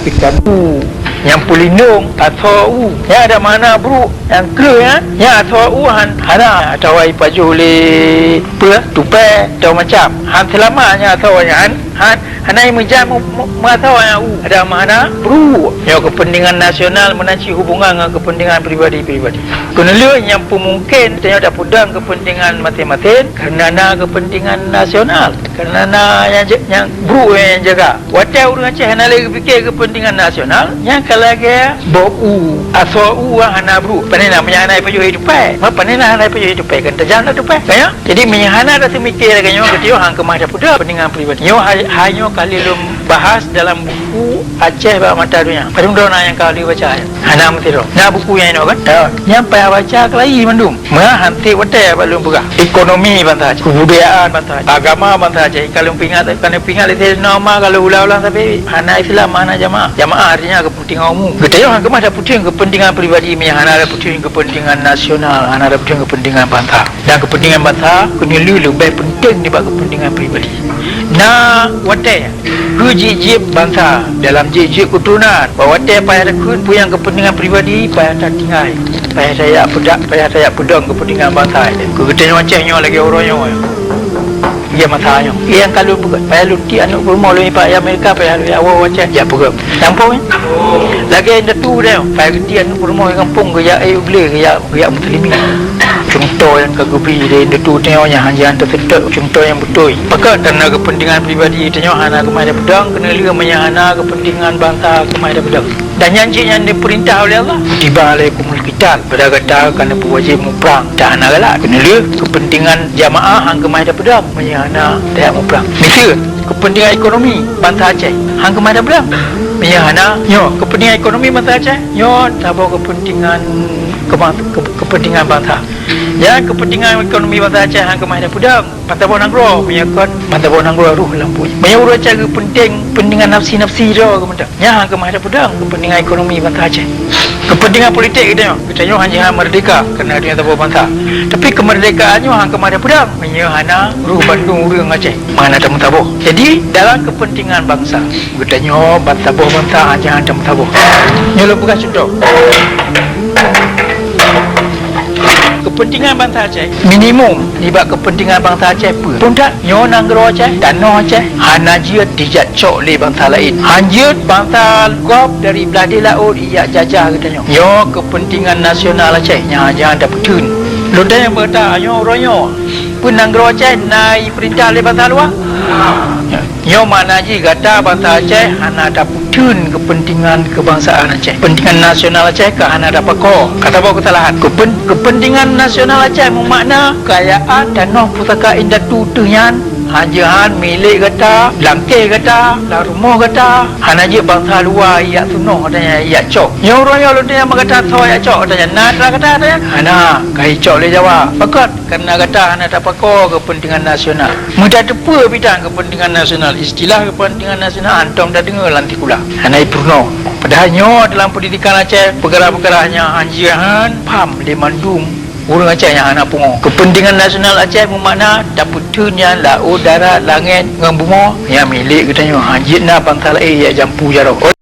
ikan yang pelindung atau yang ada mana bro yang clear yang atau hana atau ai paju le tupai atau macam han selamanya atau yang hanai menjam atau yang ada mana bro yang kepentingan nasional menaci hubungan dengan kepentingan pribadi-pribadi kenapa yang pemungkin tanya ada pedang kepentingan masing-masing kerana kepentingan nasional kerana yang bro yang jaga walau orang Aceh hana lagi fikir kepentingan nasional yang lagi bau asau hana bro panena menyana paju hidupai ma panena hana paju hidupai kan terjana hidupai kaya jadi menyana dah semikir kan yo ketio hang kemah dah puda kepentingan pribadi yo hanya kali lum bahas dalam buku Aceh ba mata dunia padung dona yang kali baca hana mentiro na buku yang no kan yang payah baca kelai mandum ma hanti wate balum buka ekonomi bantah kebudayaan bantah agama bantah Aceh kalau pingat itu nama kalau ulang-ulang tapi hana Islam mana jamaah artinya kepentingan umum. Kita yang kemah ada puting kepentingan pribadi, yang ada puting kepentingan nasional, ada puting kepentingan bangsa. Dan kepentingan bangsa kena lebih penting daripada kepentingan pribadi. Nah, watai kejijib bangsa dalam jijib keturunan. Bahawa watai payah kun puyang kepentingan pribadi, payah tak tinggal. Payah saya pedang kepentingan bangsa. Kegetanya macamnya lagi orangnya. Dia matanya. Yang kalau payah luti anak rumah lebih Pak Amerika payah lebih awal macam ya pegang. Campur lagi ada tu dia. Payah luti anak rumah kampung ke ya beli ke ya muslimin. Contoh yang kagubi dia tu tengoknya hanya tersedot contoh yang betul. Maka kerana kepentingan pribadi tengok anak kemai ada pedang kena lihat menyana kepentingan bangsa kemai ada pedang. Dan yang diperintah oleh Allah tiba alaikumul qital pada kata kerana wajib perang dan anak kena lihat kepentingan jamaah hang kemai ada pedang menyana tak mau perang. Misal kepentingan ekonomi bangsa Aceh hang kemai ada pedang menyana yo kepentingan ekonomi bangsa Aceh yo tabau kepentingan kepentingan bangsa ya kepentingan ekonomi bangsa Aceh hang kemai ada pedang bangsa bonangro menyakon bangsa bonangro ruh lampu banyak urut cara pentingan nafsi dia kemudian ya hang kemai ada pedang kepentingan ekonomi bangsa Aceh kepentingan politik kita hanya merdeka kerana dia tabau bangsa tapi kemerdekaannya hang kemai ada pedang menyana ruh Bandung urang Aceh mana ada mutabuh jadi dalam kepentingan bangsa kita bangsa hanya ada mutabuh nyolo bukan contoh kepentingan bangsa Aceh minimum libat kepentingan bangsa Aceh pun tak nyo nanggro Aceh danau Aceh hanajia dijat cok le bangsa lain hanjut bangsa gop dari belah di laut ia jajah katanya nyo kepentingan nasional Aceh nya ada petun lodai yang berta nyo ronyo pun nanggro Aceh nai perintah le bangsa luar nyo mana ji kata bangsa Aceh hana ada petun kepentingan kebangsaan Aceh kepentingan nasional Aceh ke hana ada pakor kata bawa kesalahan kepentingan nasional Aceh memakna kekayaan dan noh pusaka indah tutuhnya hajahan milik kata langkeh kata rumah kata hana je bangsa luar ia sunuh katanya ia cok yang orang yang lu dia mengata so ia cok katanya nak kata katanya hana kai cok le jawab pakat kerana kata hana tak pakor kepentingan nasional mudah depa bidang kepentingan nasional istilah kepentingan nasional antong dah dengar lantik pula hana ipurno padahalnya dalam pendidikan Aceh perkara-perkaranya anjiran pam le mandum orang Aceh yang anak pungo kepentingan nasional Aceh bermakna daputunnya laut darat langit dengan bunga yang milik katanya hajitna bangsa lain yang jampu jarok